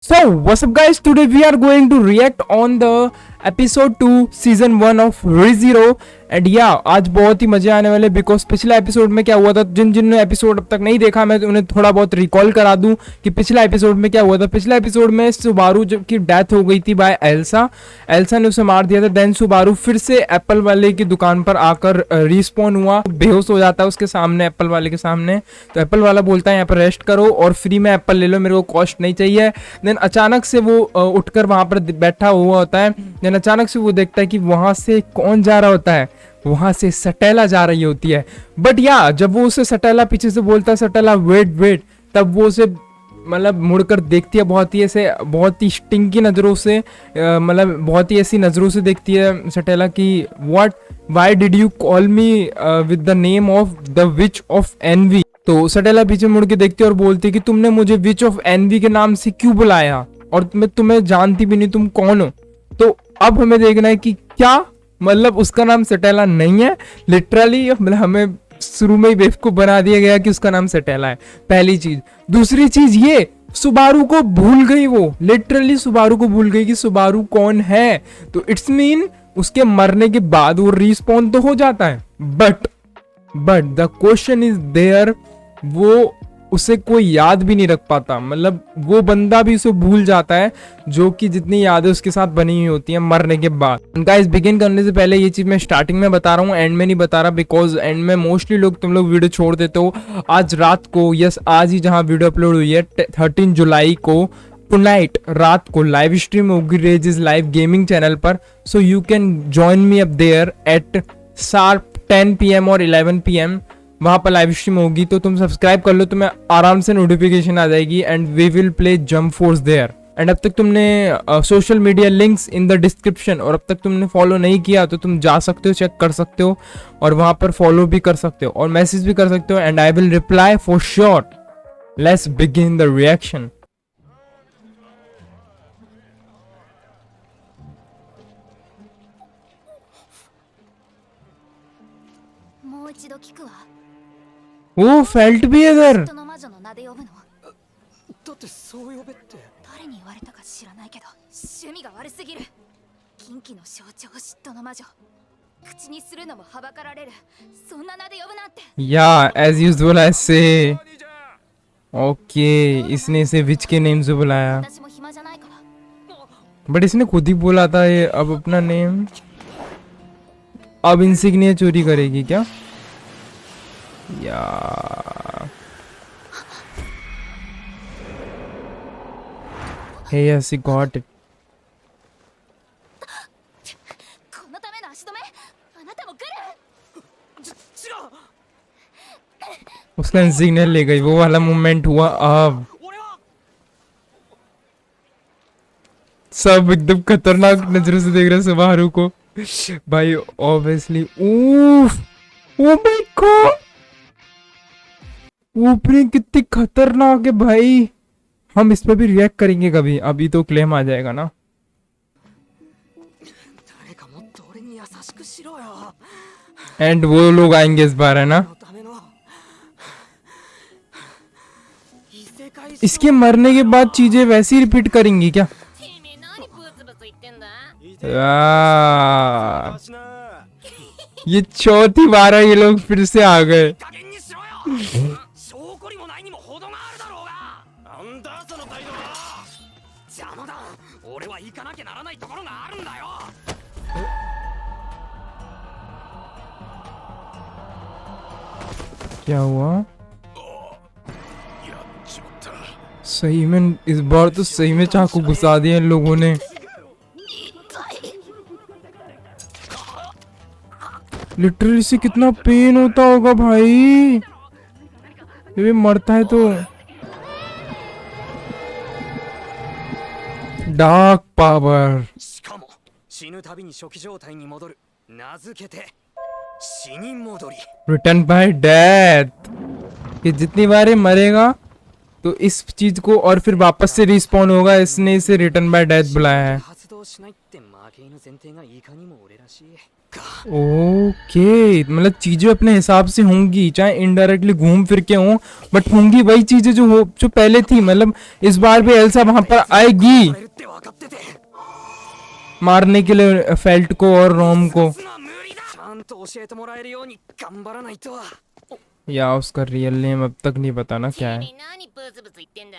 So, what's up guys? Today we are going to react on the episode 2 season 1 of ReZero and या आज बहुत ही मजे आने वाले बिकॉज पिछला एपिसोड में क्या हुआ था। जिन जिन ने एपिसोड अब तक नहीं देखा मैं उन्हें थोड़ा बहुत रिकॉल करा दूं कि पिछला एपिसोड में क्या हुआ था। पिछला एपिसोड में सुबारू जब की डेथ हो गई थी बाय एल्सा ने उसे मार दिया था। देन सुबारू फिर से एप्पल वाले की दुकान पर आकर रिस्पॉन हुआ, बेहोश हो जाता है उसके सामने, एप्पल वाले के सामने। तो एप्पल वाला बोलता है यहाँ पर रेस्ट करो और फ्री में एप्पल ले लो, मेरे को कॉस्ट नहीं चाहिए। देन अचानक से वो उठकर वहां पर बैठा हुआ होता है। देन अचानक से वो देखता है कि वहां से कौन जा रहा होता है, वहां से सटेला जा रही होती है। बट या जब वो उसे सटेला पीछे से बोलता है सटेला वेट वेट, तब वो उसे मतलब मुड़कर देखती है, बहुत ही ऐसे बहुत ही स्टिंकी नजरों से, मतलब बहुत ही ऐसी नजरों से देखती है सटेला कि what why did you call me with the name of the witch of envy. तो सटेला पीछे मुड़ के देखती है और बोलती है कि तुमने मुझे विच ऑफ एनवी के नाम से क्यों बुलाया और मैं तुम्हें जानती भी नहीं, तुम कौन हो। तो अब हमें देखना है कि क्या मतलब उसका नाम सटेला नहीं है, लिटरली मतलब हमें शुरू में ही बेवकूफ बना दिया गया कि उसका नाम सटेला है, पहली चीज। दूसरी चीज ये सुबारू को भूल गई, वो लिटरली सुबारू को भूल गई कि सुबारू कौन है। तो इट्स मीन उसके मरने के बाद वो रिस्पॉन तो हो जाता है, but the question is there, वो उसे कोई याद भी नहीं रख पाता, मतलब वो बंदा भी उसे भूल जाता है जो कि जितनी यादें उसके साथ बनी हुई होती हैं मरने के बाद। गाइस बिगिन करने से पहले ये चीज मैं स्टार्टिंग में बता रहा हूँ, एंड में नहीं बता रहा, बिकॉज एंड में मोस्टली तुम लोग वीडियो छोड़ देते हो। आज रात को, यस आज ही जहाँ वीडियो अपलोड हुई है 13 जुलाई को, टुनाइट रात को लाइव स्ट्रीम होगी रेजिस लाइव गेमिंग चैनल पर। So you can join me up there at sharp 10 PM और 11 PM, वहां पर लाइव स्ट्रीम होगी। तो तुम सब्सक्राइब कर लो, तुम्हें आराम से नोटिफिकेशन आ जाएगी and we will play jump force there. And अब तक तुमने social media links in the description, और अब तक तुमने फॉलो नहीं किया तो तुम जा सकते हो, चेक कर सकते हो और वहां पर फॉलो भी कर सकते हो और मैसेज भी कर सकते हो and I will reply for sure. Let's begin the reaction. वो फेल्ट भी है इधर। 人の魔女の名で呼ぶの？だってそう呼べって誰に言われたか知らないけど趣味が悪すぎる。近畿の象徴嫉妬の魔女、口にするのもはばかられる、そんな名で呼ぶなんて。Yeah, as usual I say okay, इसने इसे विच के नेम से बुलाया, 私も暇じゃないから。 बट इसने खुद ही बोला था ये अब अपना नेम। अब इंसिग्निया चोरी करेगी क्या? या hey, yes, he got it. このための足止め、あなたも来る？違う उसका इंसिग्निया ले गई, वो वाला मोमेंट हुआ। अब 俺は सब एकदम खतरनाक नजरों से देख रहे सुबारू को भाई, obviously. Oh my God, opening कितनी खतरनाक है भाई। हम इस पे भी रिएक्ट करेंगे कभी, अभी तो क्लेम आ जाएगा ना। 誰かもっと俺に優しくしろよ एंड वो लोग आएंगे इस बार, है ना। のための異世界 इसके मरने के बाद चीजें वैसी रिपीट करेंगी क्या? てめえ何ブツブツ言ってんだ？ आ, ये चौथी बार ये लोग फिर से आ गए। 加減にしろよ証拠にもないにも程があるだろうがなんだその態度は邪魔だ俺は行かなきゃならないところがあるんだよ क्या हुआ? やっちまった सही में इस बार तो सही में चाकू घुसा दिया इन लोगों ने। लिटरली से कितना पेन होता होगा भाई, ये मरता है तो। Dark power しかも死ぬたびに初期状態に戻る名付けて死に戻り return by death, कि जितनी बार ये मरेगा तो इस चीज को और फिर वापस से रिस्पॉन होगा, इसने इसे रिटर्न बाय डेथ बुलाया है। 発動しないって負け計の前提がいかにも俺らしい ओके मतलब चीजें अपने हिसाब से होंगी, चाहे इनडायरेक्टली घूम फिर के हों, बट होंगी वही चीजें जो पहले थी। मतलब इस बार भी एल्सा वहां पर आएगी れるって分かってて मारने के लिए फेल्ट को और रोम को। そんな無理だちゃんと教えてもらえるように頑張らないと या उसका रियल नेम अब तक नहीं पता ना क्या है। 何ブツブツ言ってんだ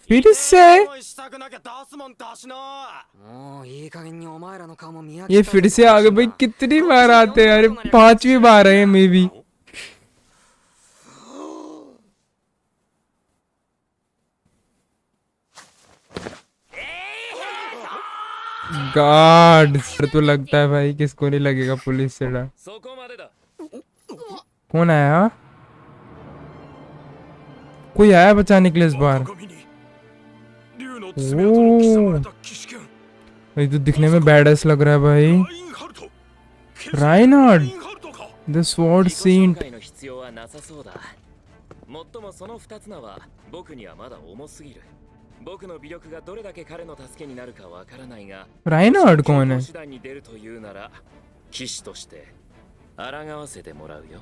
फिर से したくなきゃ出すもん出しなもういい加減にお前らの顔も見飽き ये फिर से आ गए भाई, कितनी बार आते हैं? अरे 5वीं बार है मे बी। गॉड तो लगता है भाई किसको नहीं लगेगा पुलिस से डर। そこまでだ कौन आया? कोई आया बचाने के लिए इस बार? 竜の爪痕の刻まれた騎士剣 ये तो दिखने में बैडएस लग रहा है भाई। ラインハルト Reinhard ラインハルトか the sword saint. の必要はなさそうだ。もっともその二つ名は僕にはまだ重すぎる。僕の微力がどれだけ彼の助けになるかわからないが、 Reinhard कौन है? 手段に出るというなら、騎士として抗わせてもらうよ。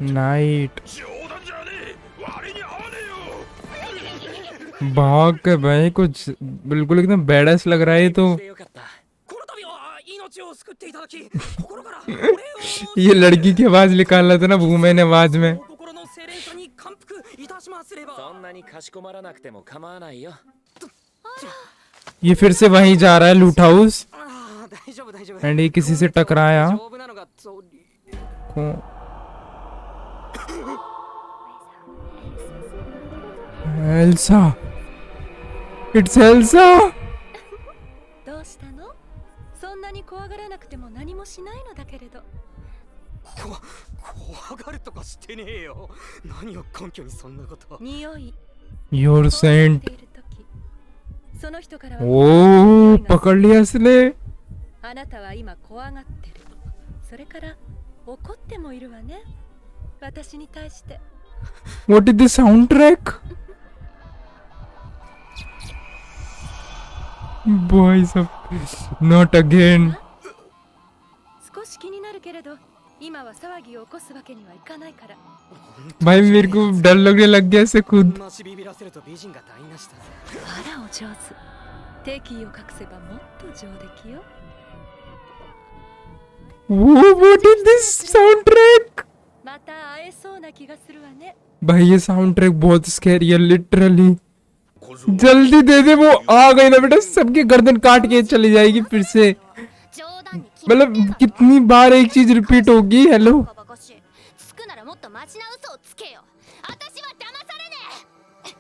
नाइट 冗談じゃねえ割に合わねえよ भाग के भाई कुछ बिल्कुल एकदम बैडएस लग रहा है ये तो। でよかった。この度は命を救っていただき心からお礼を ये लड़की की आवाज निकाल रहा था ना भूमे ने आवाज में। 心の清廉さに感服いたしますればそんなにかしこまらなくても構わないよ。 ये फिर से वहीं जा रहा है लूट हाउस ああ大丈夫大丈夫 एंड ये किसी से टकराया। 丈夫なのがそう Elsa, it's Elsa. どうしたの？そんなに怖がらなくても何もしないのだけれど。怖がるとかしてねえよ何を根拠にそんなこと匂い。 your 怖がっ scent. ている時、その人からは ओ पकड़ लिया इसने। あなたは今怖がってる。それから怒ってもいるわね。私に対して。 What is the soundtrack? Boys of not again. 少し気になるけれど、今は騒ぎを起こすわけにはいかないから。 भाई मेरे को डर लगने लग गया इससे खुद। ましビビらせると美人が台無しだぜあらお上手。敵意を隠せばもっと上出来よ。 Whoa, what is this soundtrack? また会えそうな気がするわね。 भाई ये साउंड ट्रैक बहुत स्कैरी है लिटरली। जल्दी दे दे, वो आ गई ना बेटा, सबके गर्दन काट के चली जाएगी फिर से। 冗談に決まってる मतलब कितनी बार एक चीज रिपीट होगी। हेलो バカバカしい。つくならもっとマシな嘘をつけよ。私は騙されねえ。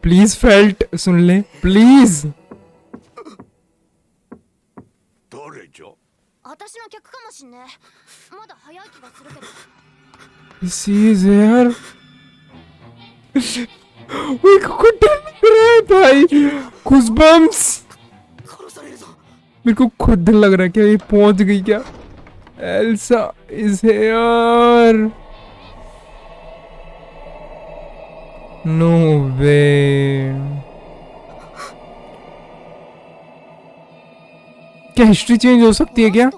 प्लीज फेल्ट सुन ले प्लीज। 誰じゃ私の客かもしんね。まだ早い気がするけど。 This is here. मेरे को खुद डर लग रहा है भाई। Goosebumps. 殺されるぞ मेरे को खुद डर लग रहा है क्या ये पहुंच गई क्या? Elsa is here. No way. क्या हिस्ट्री चेंज हो सकती है क्या?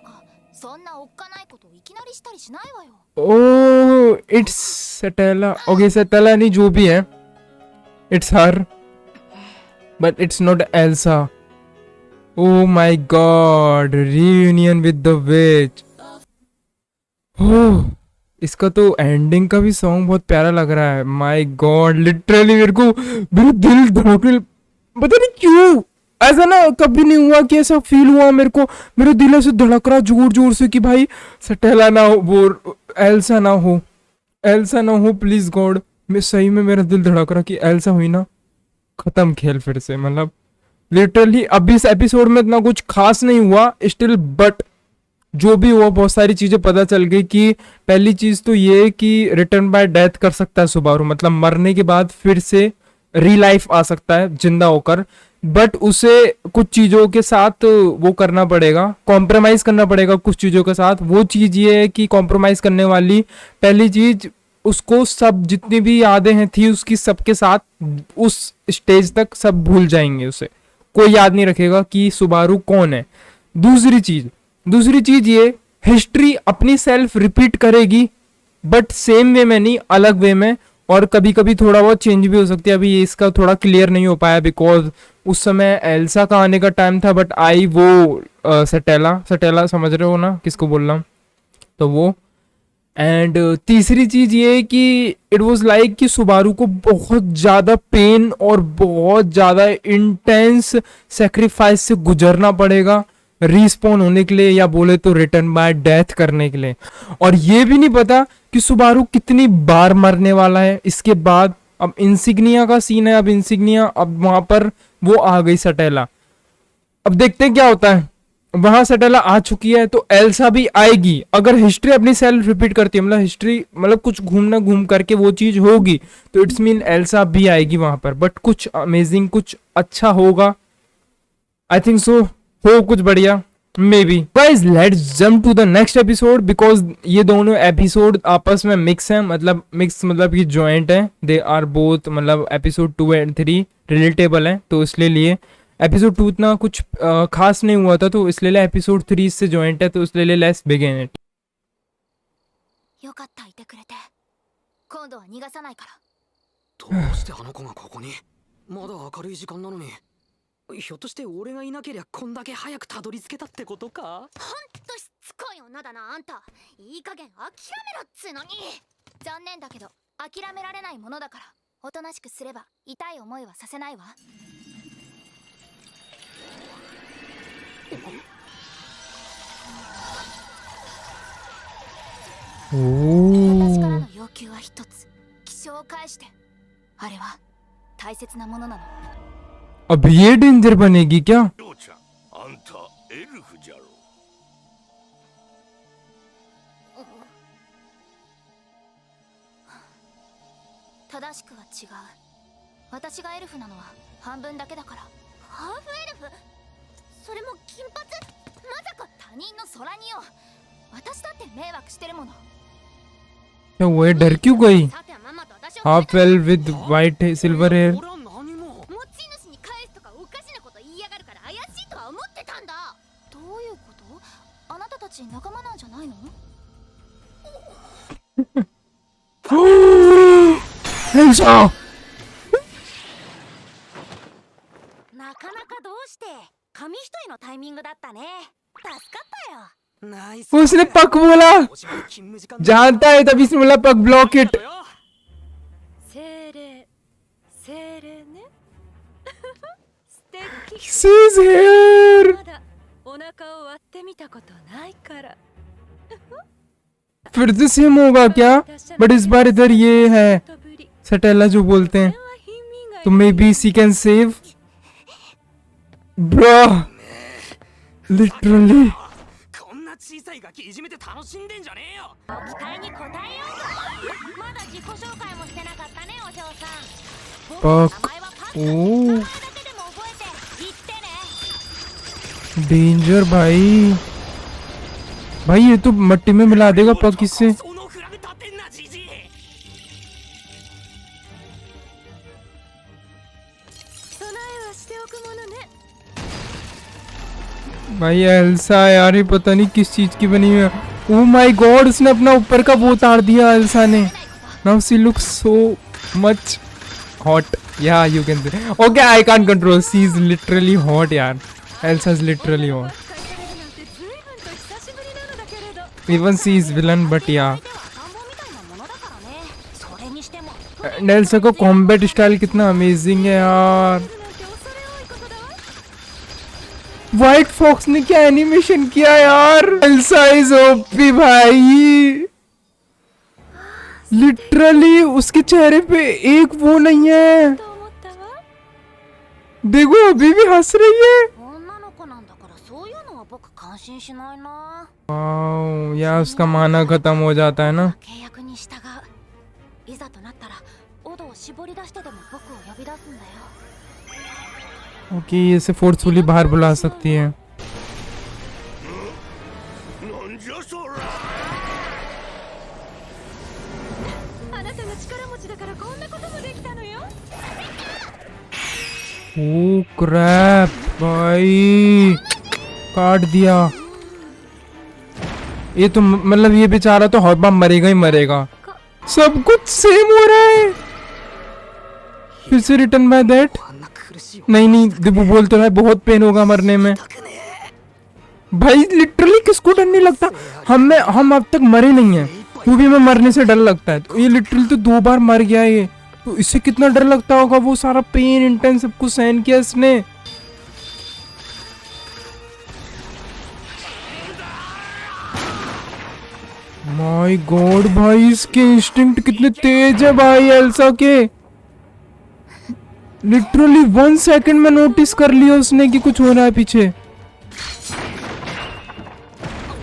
そんなおっかないことをいきなりしたりしないわよ。 Oh, it's Satella. Okay, Satella नहीं जो भी है. It's her. But it's not Elsa. Oh my god. Reunion with the witch. Oh, इसका तो एंडिंग का भी सॉन्ग बहुत प्यारा लग रहा है. My god, literally मेरे को मेरा दिल धड़कने पता नहीं क्यों ऐसा ना कभी नहीं हुआ कि ऐसा फील हुआ मेरे को. मेरा दिल ऐसे धड़क रहा जोर जोर से कि भाई सटेला ना हो, वो एल्सा ना हो, एल्सा ना हो प्लीज गॉड. मैं सही में मेरा दिल धड़क रहा कि एल्सा हुई ना खत्म खेल फिर से. मतलब लिटरली अभी इस एपिसोड में इतना कुछ खास नहीं हुआ स्टिल, बट जो भी हुआ बहुत सारी चीजें पता चल गई. कि पहली चीज तो ये कि रिटर्न बाय डेथ कर सकता है सुबारू, मतलब मरने के बाद फिर से री लाइफ आ सकता है जिंदा होकर. बट उसे कुछ चीजों के साथ वो करना पड़ेगा, कॉम्प्रोमाइज करना पड़ेगा कुछ चीजों के साथ. वो चीज ये है कि कॉम्प्रोमाइज करने वाली पहली चीज उसको सब जितनी भी यादें हैं थी उसकी सबके साथ उस स्टेज तक सब भूल जाएंगे उसे. कोई याद नहीं रखेगा कि सुबारू कौन है। दूसरी चीज ये, हिस्ट्री अपनी सेल्फ रिपीट करेगी बट सेम वे में नहीं, अलग वे में, और कभी कभी थोड़ा बहुत चेंज भी हो सकती है। अभी ये इसका थोड़ा क्लियर नहीं हो पाया बिकॉज उस समय एल्सा का आने का टाइम था बट आई वो सटेला समझ रहे हो ना किसको बोल रहा हूँ, तो वो। एंड तीसरी चीज ये है कि इट वाज लाइक कि सुबारू को बहुत ज्यादा पेन और बहुत ज्यादा इंटेंस सेक्रीफाइस से गुजरना पड़ेगा रिस्पॉन होने के लिए, या बोले तो रिटर्न बाय डेथ करने के लिए। और ये भी नहीं पता कि सुबारू कितनी बार मरने वाला है इसके बाद। अब इंसिग्निया का सीन है, अब वहां पर वो आ गई सटेला। अब देखते हैं क्या होता है। वहां सटेला आ चुकी है तो एल्सा भी आएगी। अगर हिस्ट्री अपनी सेल्फ रिपीट करती है, मतलब कुछ घूम करके वो चीज होगी, तो इट्स मीन एल्सा भी आएगी वहां पर। बट कुछ अमेजिंग, कुछ अच्छा होगा, आई थिंक सो, हो कुछ बढ़िया may be. Guys let's jump to the next episode because ये दोनों एपिसोड आपस में मिक्स है, मतलब कि जॉइंट है। दे आर बोथ, मतलब एपिसोड 2 and 3 रिलेटेबल है, तो इसलिए लिए एपिसोड 2 इतना कुछ खास नहीं हुआ था, तो इसलिए एपिसोड 3 इससे जॉइंट है, तो इसलिए लेट्स बिगिन इट। よかったいてくれて。今度は逃がさないから。どうしてあの子がここに？まだ明るい時間なのに。ひょっとして俺がいなけりゃこんだけ早くたどり着けたってことか？ほんとしつこい女だなあんた。いい加減諦めろっつうのに。残念だけど諦められないものだから、おとなしくすれば痛い思いはさせないわ。私からの要求は一つ。気象を返して。あれは大切なものなの。 अब ये डेंजर बनेगी क्या? ようちゃん、あんたエルフじゃろ。正しくは違う。私がエルフなのは半分だけだから。ハーフエルフ？それも金髪？まさか他人の空似よ。私だって迷惑してるもの。 क्या वो है? डर क्यों गई? さてママと私を half elf with white silver hair. 俺は何も。持ち主に返すとかおかしなこと言いやがるから怪しいとは思ってたんだ。どういうこと？あなたたち仲間なんじゃないの？ Elsa なかなかどうして紙一重のタイミングだったね。助かったよ。 ナイス。 उसने पक बोला, おしまい勤務時間 जानता है तभी इसने बोला पक ब्लॉक इट। 精霊精霊ね。素敵。 She's here। まだお腹を割ってみたことないから。 फिर से सेम होगा क्या? बट इस बार इधर ये है सटेला जो बोलते हैं, तो maybe she can save. Bro literally こんな小さいガキいじめて楽しんでんじゃねえよ。期待に応えよう。まだ自己紹介もしてなかったねお嬢さん。 पक 名前はパン。 ओ 名前だけでも覚えて言ってね。 डेंजर भाई, भाई ये तो मट्टी में मिला देगा पक किससे। そのフラグ立てんなじじい。 備えはしておくものね。 भाई एल्सा यार ये पता नहीं किस चीज की बनी हुई है। ओह माय गॉड, उसने अपना ऊपर का वो उतार दिया एल्सा ने। Now she looks so much hot. या you can say okay, I can't control, she is literally hot यार। Elsa is literally hot. Even she is villain but ya. And Elsa का कॉम्बैट स्टाइल कितना amazing है यार। White fox ने क्या animation किया यार। एल्सा इज ओपी भाई, लिटरली उसके चेहरे पे एक वो नहीं है। देखो अभी भी हंस रही है। 女の子なんだからそういうのは僕感心しないな。 वाओ, यार उसका माना खत्म हो जाता है ना। 契約に従う。いざとなったらオドを絞り出してでも僕を呼び出すんだよ。 ओके, ये इसे फोर्सफुली बाहर बुला सकती है। なんじゃそら。あなたが力持ちだからこんなこともできたのよ。 ओह क्रैप, भाई काट दिया। ये तो मतलब ये बेचारा तो हर बार मरेगा ही मरेगा। सब कुछ सेम हो रहा है। फिर से रिटर्न बाय दैट। नहीं नहीं दिबू बोल तो रहा है बहुत पेन होगा मरने में। भाई लिटरली किसको डर नहीं लगता। हम अब तक मरे नहीं हैं तो भी हमें मरने से डर लगता है। तो ये लिटरली तो 2 बार मर गया ये, तो इससे कितना डर लगता होगा। वो सारा पेन इंटेंस सब कुछ सहन किया इसने। माय गॉड भाई इसके इंस्टिंक्ट कितने तेज है भाई एल्सा के। लिटरली 1 सेकंड में नोटिस कर लिया उसने कि कुछ हो रहा है पीछे।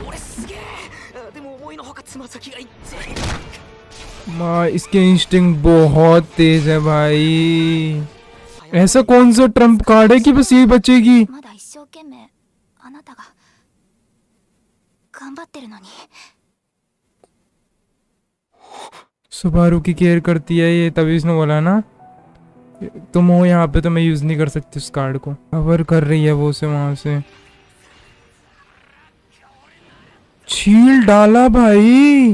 俺すげえ。でも思いのほかつま先がいって。 माँ इसके इंस्टिंक्ट बहुत तेज है भाई। ऐसा कौन सा ट्रम्प कार्ड है कि बस यही बचेगी। まだ一生懸命あなたが頑張ってるのに。 सुबारू की केयर करती है ये, तभी इसने बोला ना तुम हो यहाँ पे तो मैं यूज नहीं कर सकती उस कार्ड को। कवर कर रही है वो उसे वहां से। छील डाला भाई।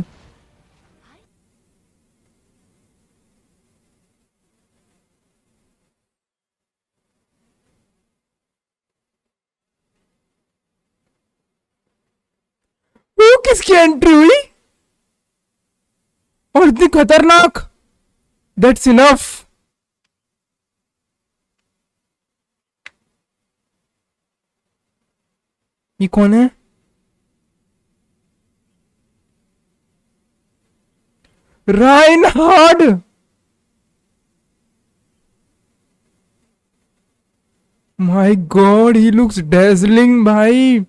वो किसकी एंट्री हुई और इतनी खतरनाक। That's enough. ये कौन है? Reinhard. My God he looks dazzling भाई।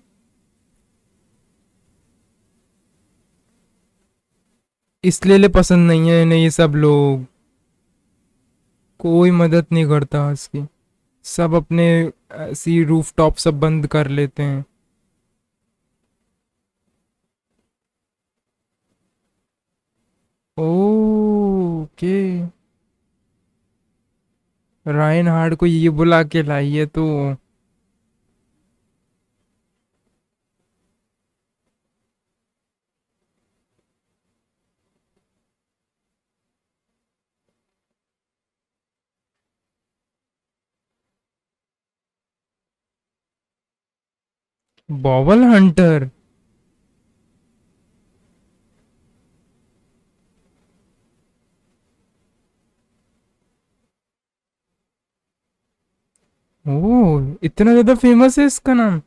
इसलिए पसंद नहीं है इन्हें ये सब लोग। कोई मदद नहीं करता इसकी। सब अपने ऐसी रूफटॉप सब बंद कर लेते हैं। ओके राइनहार्ड को ये बुला के लाई है तो बॉबल हंटर। ओह इतना ज्यादा फेमस है इसका नाम।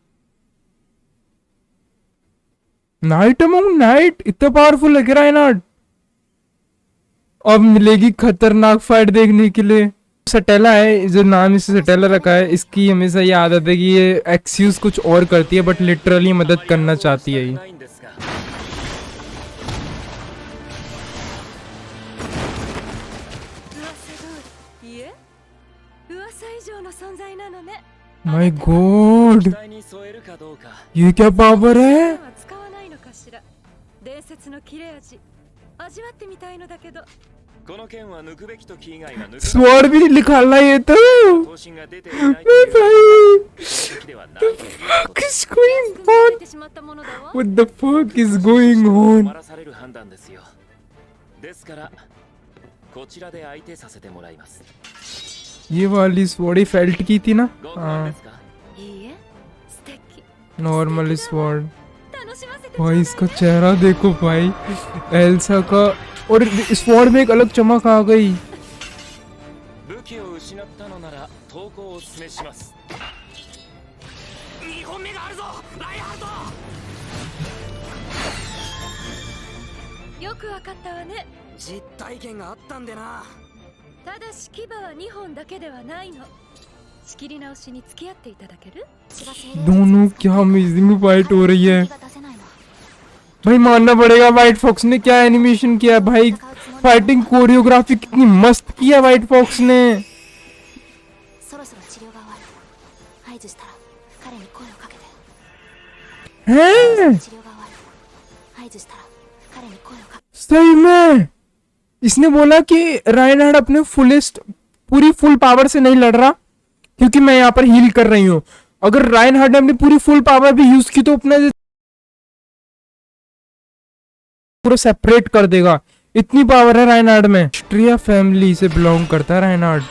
नाइट अमंग नाइट इतना पावरफुल है क्या राइनहार्ड। अब मिलेगी खतरनाक फाइट देखने के लिए। सटेला है जो नाम इसे सटेला रखा है। इसकी हमेशा ये आदत है कि ये एक्सक्यूज कुछ और करती है बट लिटरली मदद करना चाहती है ये। ないんですが。いえ噂以上の存在なのね。 माय गॉड 期待に添えるかどうか。 ये क्या पावर है। は使わないのかしら。伝説の切れ味味わってみたいのだけど。 この件は抜くべき時以外は抜く。 स्वॉर्ड भी निकालना ये तो। 方針が出ていないと मैं いう भाई べきではないということ fuck is going 組まれ on? てしまったものだわ。 What the fuck is going 困 on? らされる判断ですよ。ですからこちらで相手させてもらいます。 ये वाली स्वॉर्ड ही फेल्ट की थी ना। ご不安 हाँ ですか。いいえ素敵。 नॉर्मल स्वॉर्ड। 楽しませてちょう भाई だい इसका चेहरा देखो भाई एल्सा का। और स्वॉर्ड में एक अलग चमक आ गई। 武器を失ったのなら投降をお勧めします。 2本目があるぞライハルト。 よくわかったわね。 実体験があったんでな。 ただし牙は2本だけではないの。仕切り直しに付き合っていただける？ दोनों क्या अमेजिंग में फाइट हो रही है। 気が出せないの。 भाई मानना पड़ेगा वाइट फॉक्स ने क्या एनिमेशन किया है भाई। फाइटिंग कोरियोग्राफी कितनी मस्त की है वाइट फॉक्स ने। そろそろ治療が終わる。合図したら彼に声をかけて。 हैं 治療が終わる。合図したら彼に声をかけて。 सही में इसने बोला कि राइनहार्ड अपने फुलेस्ट पूरी फुल पावर से नहीं लड़ रहा क्योंकि मैं यहाँ पर हील कर रही हूँ। अगर राइनहार्ड ने अपनी पूरी फुल पावर भी यूज की तो अपना पूरा सेपरेट कर देगा, इतनी पावर है राइनहार्ड में। एस्ट्रिया फैमिली से बिलोंग करता है राइनहार्ड,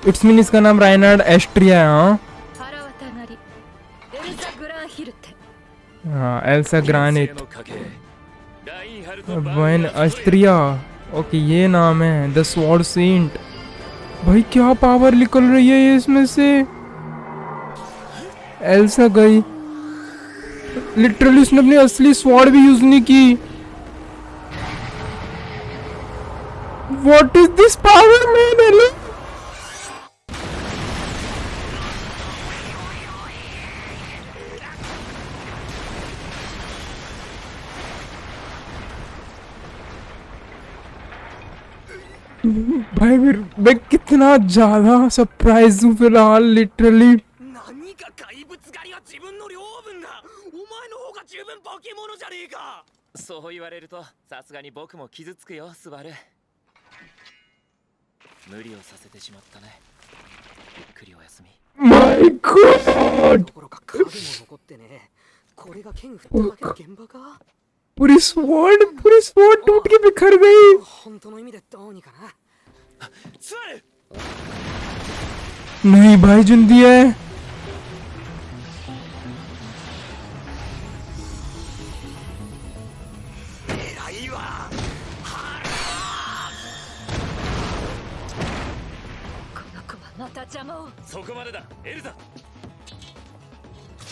इट्स मीन इसका नाम राइनहार्ड एस्ट्रिया है। हाँ 腹渡なりエルザ・グランヒルって हाँ एल्सा ग्रानेट の家系ラインハルト・バー वाइन एस्ट्रिया, ओके ये नाम है द स्वॉर्ड सेंट। भाई क्या पावर निकल रही है ये इसमें से। एल्सा गई, लिटरली उसने अपनी असली स्वॉर्ड भी यूज नहीं की। What is this power man. भाई मैं कितना ज्यादा सरप्राइज हूँ फिलहाल लिटरली। 何か怪物狩りは自分の領分だ。お前の方が十分化け物じゃねえか。そう言われるとさすがに僕も傷つくよスバル。無理をさせてしまったね。ゆっくりお休み。 माय गॉड ところか影も残ってね。これが剣振っただけの現場か。 पूरी स्वॉर्ड टूट के बिखर गई। 本当の意味でどうにかな。スバル नहीं भाई जिंदी है। 偉いわ。この子はまた邪魔を。そこまでだエルザ。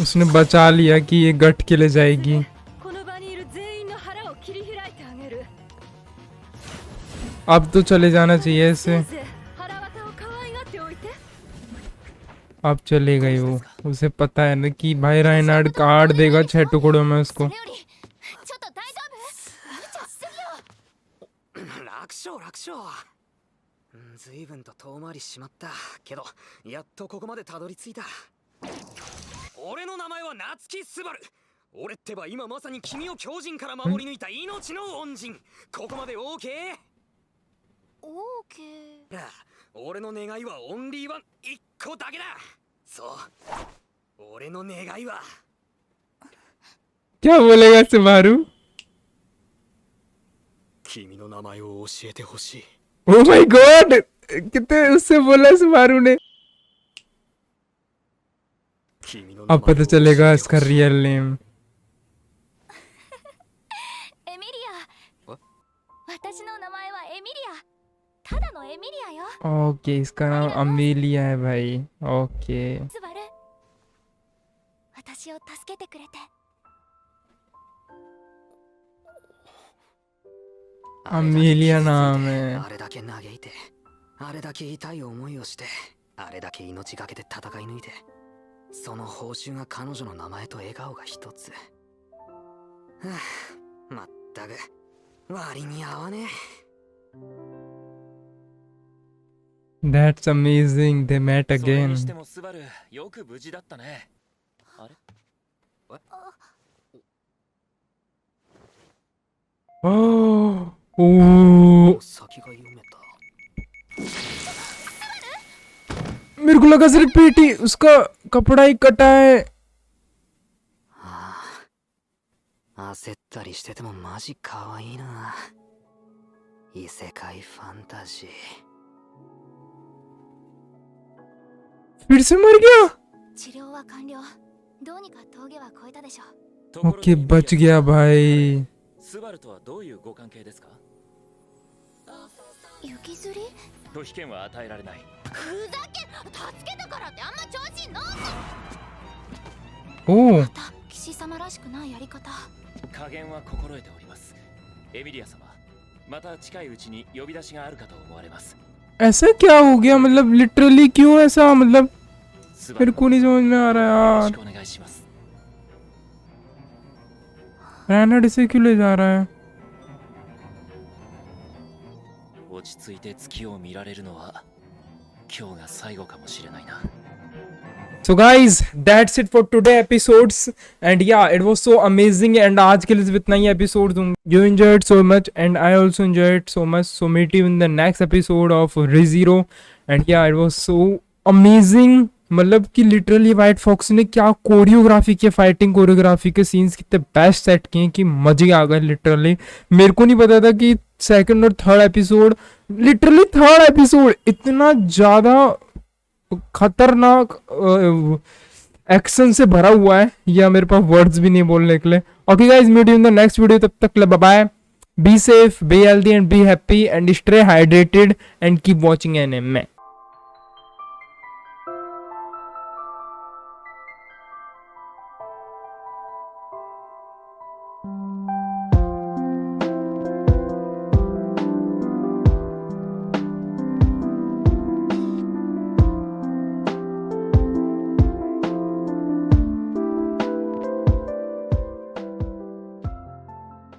उसने बचा लिया कि ये गट के ले जाएगी। この場にいる全員の腹を切り開いてあげる。 अब तो चले जाना चाहिए इसे। せいぜい腹渡を可愛がっておいて。 अब चले गई वो, उसे पता है ना कि भाई राइनहार्ड काट देगा 6 टुकड़ों में そ उसको। れよりちょっと大丈夫？無茶しすぎよ。楽勝楽勝。随分と遠回りしまったけど、やっとここまでたどり着いた。俺の名前は夏木スバル。俺ってば今まさに君を狂人から守り抜いた命の恩人。ここまで OK？ オーケー。俺の願いはオンリーワン1個だけだ。そう俺の願いは क्या बोलेगा सिमारू? 君の名前を教えてほしい。 ओ माय गॉड, कितने उससे बोला सिमारू ने। 君の名前 अब पता चलेगा इसका रियल नेम। エミリア。私の名前はエミリア。ただのエミリアよ。 ओके इसका नाम अमेलिया है भाई। ओके スバル。私を助けてくれて。 अमेलिया नाम है। あれだけ嘆いて、あれだけ痛い思いをして、あれだけ命がけで戦い抜いて、その報酬が彼女の名前と笑顔が一つ。はあ、まったく割に合わねえ。 That's amazing, they met それ again. にしてもスバルよく無事だったね。あれ ओह ओह 先が読めた。 मेरे को लगा सिर्फ पेटी, उसका कपड़ा ही कटा है। 焦ったりしててもマジ可愛いな。異世界ファンタジー。 फिर से मर गया। 治療は完了。どうにか峠は越えたでしょう。ところで ओके बच गया भाई। スバルとはどういうご関係ですか？雪吊り？拒否権は与えられない。ふざけ助けたからってあんま調子に乗んな。 ओह また騎士様らしくないやり方。加減は心得ております。エミリア様、また近いうちに呼び出しがあるかと思われます。 ऐसा क्या हो गया, मतलब लिटरली क्यों ऐसा, मतलब スバ मेरे ル को नहीं समझ में आ रहा よろし यार। くお願いします。 राइनहार्ड इसे क्यों ले जा रहा है? 落ち着いて月を見られるのは今日が最後かもしれないな。 So guys, that's it for today episodes, and yeah, it was so amazing. And आज के लिए सिर्फ इतना ही episodes होंगे. You enjoyed so much, and I also enjoyed so much. So meet you in the next episode of ReZero, and yeah, it was so amazing. मतलब कि literally white fox ने क्या कोरियोग्राफी की, फाइटिंग कोरियोग्राफी के scenes कितने best set किए कि मजे आ गए लिटरली। मेरे को नहीं पता था कि सेकंड और third episode, literally third episode इतना ज़्यादा खतरनाक एक्शन से भरा हुआ है, या मेरे पास वर्ड्स भी नहीं बोलने के लिए। Okay guys, meet you in the next video, तब तक bye bye, be safe, be healthy and be happy and stay hydrated and keep watching anime.